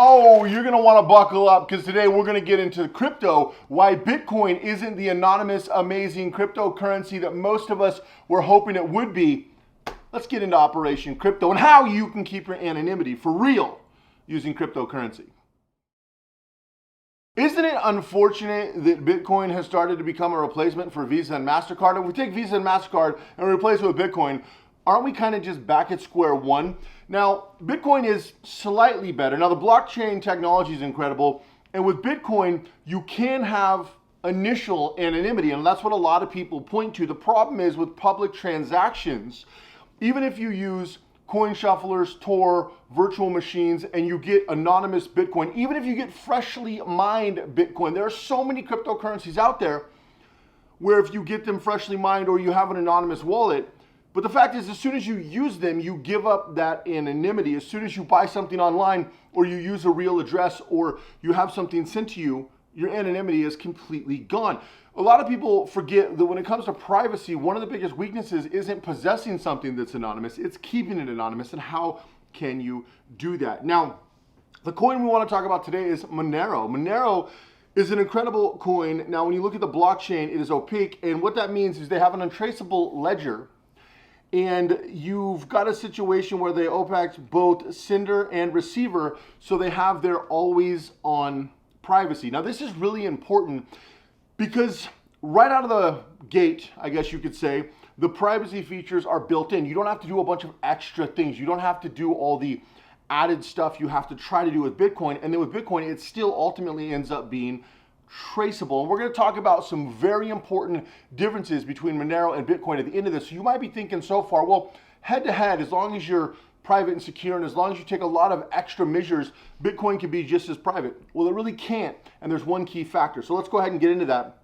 Oh, you're going to want to buckle up because today we're going to get into crypto, why Bitcoin isn't the anonymous, amazing cryptocurrency that most of us were hoping it would be. Let's get into Operation Crypto and how you can keep your anonymity for real using cryptocurrency. Isn't it unfortunate that Bitcoin has started to become a replacement for Visa and MasterCard? If we take Visa and MasterCard and replace it with Bitcoin, aren't we kind of just back at square one? Now, Bitcoin is slightly better. Now, the blockchain technology is incredible. And with Bitcoin, you can have initial anonymity. And that's what a lot of people point to. The problem is with public transactions, even if you use coin shufflers, Tor, virtual machines, and you get anonymous Bitcoin, even if you get freshly mined Bitcoin, there are so many cryptocurrencies out there where if you get them freshly mined or you have an anonymous wallet, but the fact is, as soon as you use them, you give up that anonymity. As soon as you buy something online or you use a real address or you have something sent to you, your anonymity is completely gone. A lot of people forget that when it comes to privacy, one of the biggest weaknesses isn't possessing something that's anonymous, it's keeping it anonymous. And how can you do that? Now, the coin we want to talk about today is Monero. Monero is an incredible coin. Now, when you look at the blockchain, it is opaque. And what that means is they have an untraceable ledger. And you've got a situation where they opaque both sender and receiver, so they have their always on privacy. Now, this is really important because right out of the gate, I guess you could say, the privacy features are built in. You don't have to do a bunch of extra things. You don't have to do all the added stuff you have to try to do with Bitcoin. And then with Bitcoin, it still ultimately ends up being traceable. And we're going to talk about some very important differences between Monero and Bitcoin at the end of this. So you might be thinking so far, well, head to head, as long as you're private and secure and as long as you take a lot of extra measures, Bitcoin can be just as private. Well, it really can't. And there's one key factor. So let's go ahead and get into that.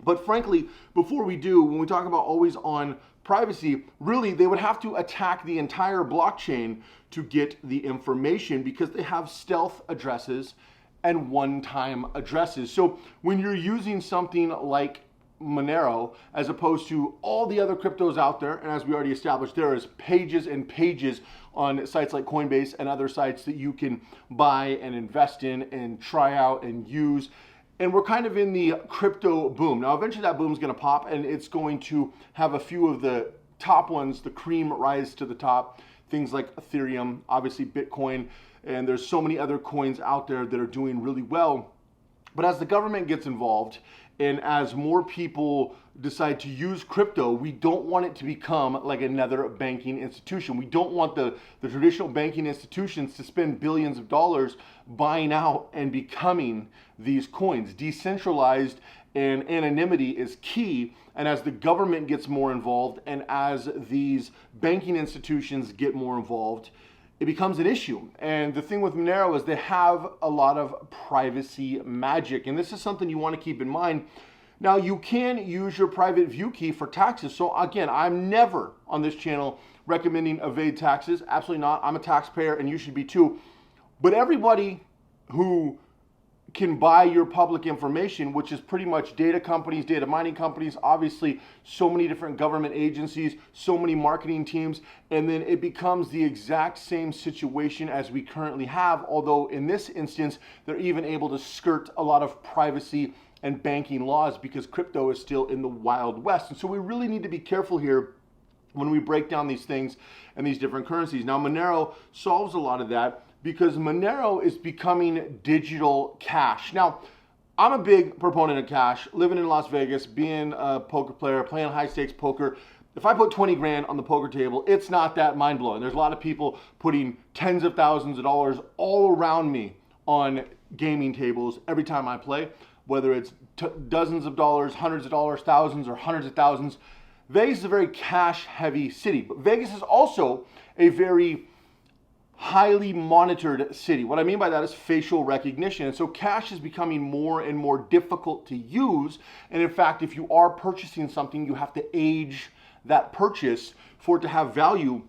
But frankly, before we do, when we talk about always on privacy, really they would have to attack the entire blockchain to get the information because they have stealth addresses and one-time addresses. So when you're using something like Monero, as opposed to all the other cryptos out there, and as we already established, there is pages and pages on sites like Coinbase and other sites that you can buy and invest in and try out and use. And we're kind of in the crypto boom. Now, eventually that boom is going to pop and it's going to have a few of the top ones, the cream rise to the top, things like Ethereum, obviously Bitcoin, and there's so many other coins out there that are doing really well. But as the government gets involved and as more people decide to use crypto, we don't want it to become like another banking institution. We don't want the traditional banking institutions to spend billions of dollars buying out and becoming these coins. Decentralized and anonymity is key. And as the government gets more involved and as these banking institutions get more involved, it becomes an issue. And the thing with Monero is they have a lot of privacy magic. And this is something you want to keep in mind. Now, you can use your private view key for taxes. So again, I'm never on this channel recommending evade taxes. Absolutely not. I'm a taxpayer and you should be too. But everybody who can buy your public information, which is pretty much data companies, data mining companies, obviously so many different government agencies, so many marketing teams, and then it becomes the exact same situation as we currently have, although in this instance, they're even able to skirt a lot of privacy and banking laws because crypto is still in the Wild West. And so we really need to be careful here when we break down these things and these different currencies. Now, Monero solves a lot of that because Monero is becoming digital cash. Now, I'm a big proponent of cash, living in Las Vegas, being a poker player, playing high stakes poker. If I put 20 grand on the poker table, it's not that mind blowing. There's a lot of people putting tens of thousands of dollars all around me on gaming tables every time I play, whether it's dozens of dollars, hundreds of dollars, thousands, or hundreds of thousands. Vegas is a very cash heavy city, but Vegas is also a very highly monitored city. What I mean by that is facial recognition. And so cash is becoming more and more difficult to use. And in fact, if you are purchasing something, you have to age that purchase for it to have value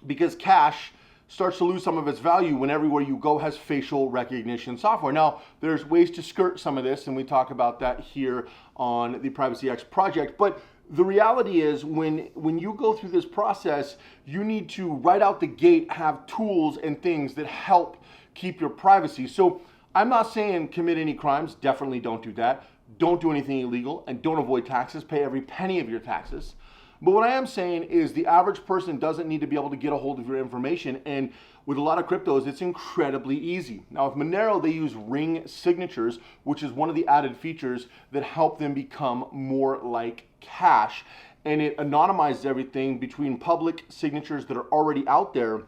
because cash starts to lose some of its value when everywhere you go has facial recognition software. Now, there's ways to skirt some of this, and we talk about that here on the Privacy X project. But the reality is when you go through this process, you need to right out the gate have tools and things that help keep your privacy. So I'm not saying commit any crimes. Definitely don't do that. Don't do anything illegal, and don't avoid taxes. Pay every penny of your taxes. But what I am saying is the average person doesn't need to be able to get a hold of your information, and with a lot of cryptos, it's incredibly easy. Now with Monero, they use ring signatures, which is one of the added features that help them become more like cash. And it anonymizes everything between public signatures that are already out there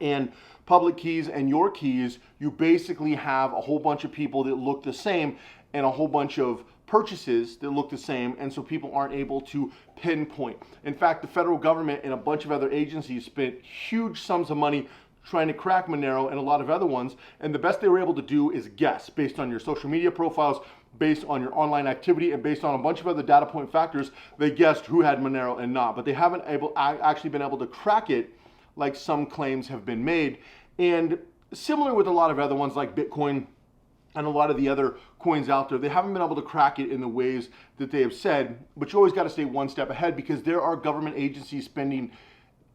and public keys and your keys. You basically have a whole bunch of people that look the same and a whole bunch of purchases that look the same, and so people aren't able to pinpoint. In fact, the federal government and a bunch of other agencies spent huge sums of money trying to crack Monero and a lot of other ones, and the best they were able to do is guess based on your social media profiles, based on your online activity, and based on a bunch of other data point factors. They guessed who had Monero and not, but they haven't actually been able to crack it like some claims have been made. And similar with a lot of other ones like Bitcoin and a lot of the other coins out there, they haven't been able to crack it in the ways that they have said, but you always got to stay one step ahead, because there are government agencies spending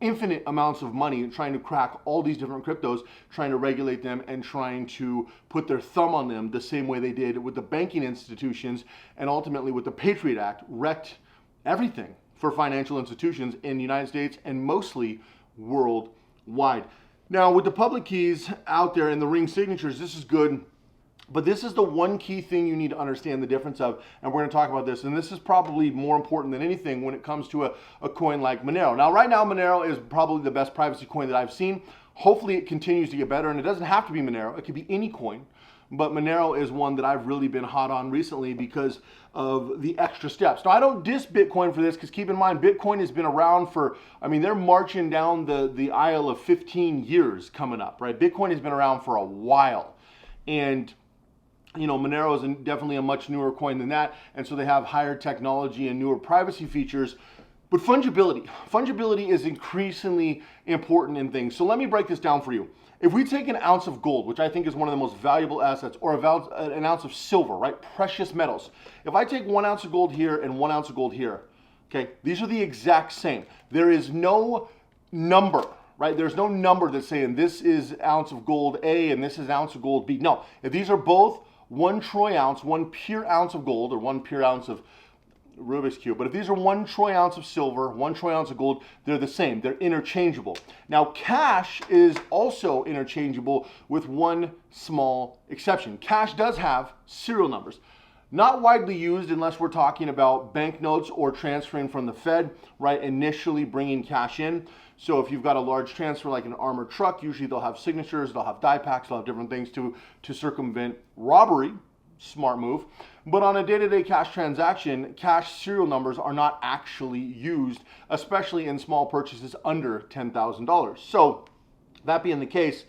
infinite amounts of money trying to crack all these different cryptos, trying to regulate them and trying to put their thumb on them the same way they did with the banking institutions, and ultimately with the Patriot Act wrecked everything for financial institutions in the United States and mostly worldwide. Now with the public keys out there and the ring signatures, this is good. But this is the one key thing you need to understand the difference of, and we're going to talk about this, and this is probably more important than anything when it comes to a coin like Monero. Now, right now, Monero is probably the best privacy coin that I've seen. Hopefully, it continues to get better, and it doesn't have to be Monero. It could be any coin, but Monero is one that I've really been hot on recently because of the extra steps. Now, I don't diss Bitcoin for this, because keep in mind, Bitcoin has been around for, I mean, they're marching down the aisle of 15 years coming up, right? Bitcoin has been around for a while, and you know, Monero is definitely a much newer coin than that, and so they have higher technology and newer privacy features. But fungibility is increasingly important in things. So let me break this down for you. If we take an ounce of gold, which I think is one of the most valuable assets, or an ounce of silver, right, precious metals. If I take 1 ounce of gold here and 1 ounce of gold here, okay, these are the exact same. There is no number, right? There's no number that's saying this is ounce of gold A and this is ounce of gold B. No, if these are both 1 troy ounce, 1 pure ounce of gold, or 1 pure ounce of Rubik's Cube, but if these are 1 troy ounce of silver, 1 troy ounce of gold, they're the same. They're interchangeable. Now, cash is also interchangeable with one small exception. Cash does have serial numbers. Not widely used unless we're talking about banknotes or transferring from the Fed, right? Initially bringing cash in. So if you've got a large transfer like an armored truck, usually they'll have signatures, they'll have die packs, they'll have different things to circumvent robbery. Smart move. But on a day-to-day cash transaction, cash serial numbers are not actually used, especially in small purchases under $10,000. So that being the case,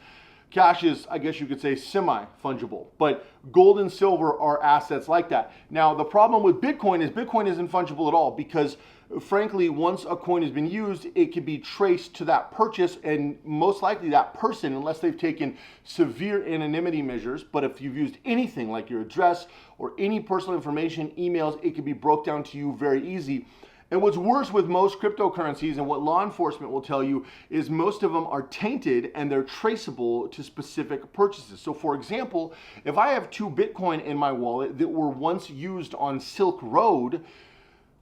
cash is, I guess you could say, semi-fungible, but gold and silver are assets like that. Now, the problem with Bitcoin isn't fungible at all, because frankly, once a coin has been used, it can be traced to that purchase, and most likely that person, unless they've taken severe anonymity measures. But if you've used anything like your address or any personal information, emails, it can be broke down to you very easy. And what's worse with most cryptocurrencies, and what law enforcement will tell you, is most of them are tainted and they're traceable to specific purchases. So for example, if I have 2 Bitcoin in my wallet that were once used on Silk Road,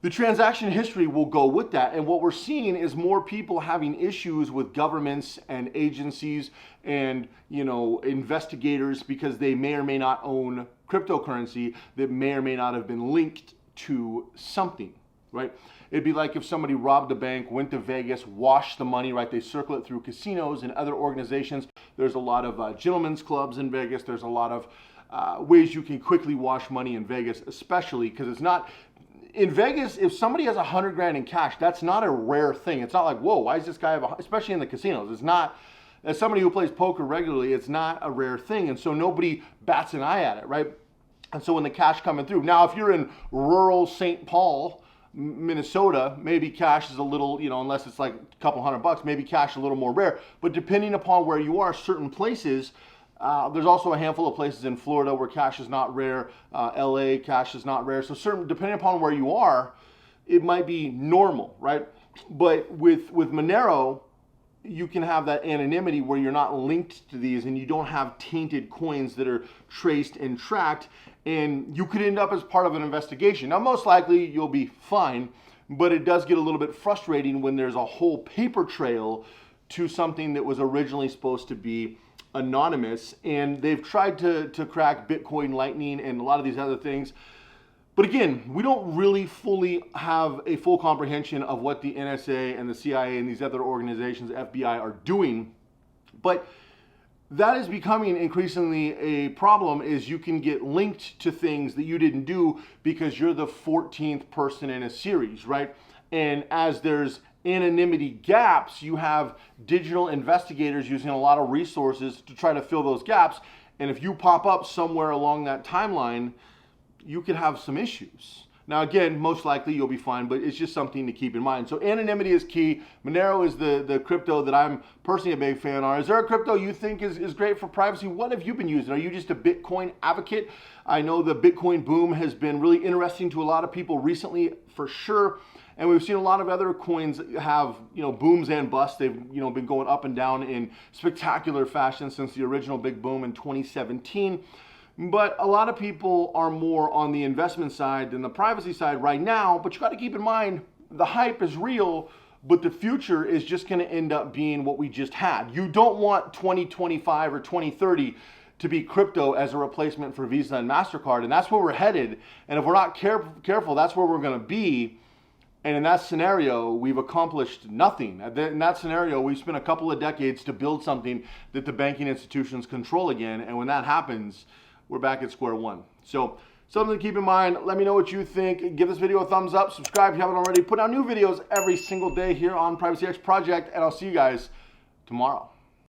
the transaction history will go with that. And what we're seeing is more people having issues with governments and agencies and, you know, investigators, because they may or may not own cryptocurrency that may or may not have been linked to something, right? It'd be like if somebody robbed a bank, went to Vegas, washed the money, right? They circle it through casinos and other organizations. There's a lot of gentlemen's clubs in Vegas. There's a lot of ways you can quickly wash money in Vegas, especially because it's not... In Vegas, if somebody has 100 grand in cash, that's not a rare thing. It's not like, whoa, why does this guy have, especially in the casinos, it's not, as somebody who plays poker regularly, it's not a rare thing. And so nobody bats an eye at it, right? And so when the cash coming through, now if you're in rural St. Paul, Minnesota, maybe cash is a little, you know, unless it's like a couple $100, maybe cash is a little more rare. But depending upon where you are, certain places, there's also a handful of places in Florida where cash is not rare. LA, cash is not rare. So depending upon where you are, it might be normal, right? But with Monero, you can have that anonymity where you're not linked to these and you don't have tainted coins that are traced and tracked, and you could end up as part of an investigation. Now, most likely you'll be fine, but it does get a little bit frustrating when there's a whole paper trail to something that was originally supposed to be anonymous. And they've tried to crack Bitcoin Lightning and a lot of these other things. But again, we don't really fully have a full comprehension of what the NSA and the CIA and these other organizations, FBI, are doing. But that is becoming increasingly a problem, is you can get linked to things that you didn't do because you're the 14th person in a series, right? And as there's anonymity gaps, you have digital investigators using a lot of resources to try to fill those gaps. And if you pop up somewhere along that timeline, you could have some issues. Now, again, most likely you'll be fine, but it's just something to keep in mind. So anonymity is key. Monero is the crypto that I'm personally a big fan of. Is there a crypto you think is great for privacy? What have you been using? Are you just a Bitcoin advocate? I know the Bitcoin boom has been really interesting to a lot of people recently, for sure. And we've seen a lot of other coins have, booms and busts. They've, been going up and down in spectacular fashion since the original big boom in 2017. But a lot of people are more on the investment side than the privacy side right now. But you got to keep in mind, the hype is real, but the future is just going to end up being what we just had. You don't want 2025 or 2030 to be crypto as a replacement for Visa and MasterCard. And that's where we're headed. And if we're not careful, that's where we're going to be. And in that scenario, we've accomplished nothing. In that scenario, we've spent a couple of decades to build something that the banking institutions control again. And when that happens, we're back at square one. So something to keep in mind. Let me know what you think. Give this video a thumbs up. Subscribe if you haven't already. Put out new videos every single day here on Privacy X Project. And I'll see you guys tomorrow.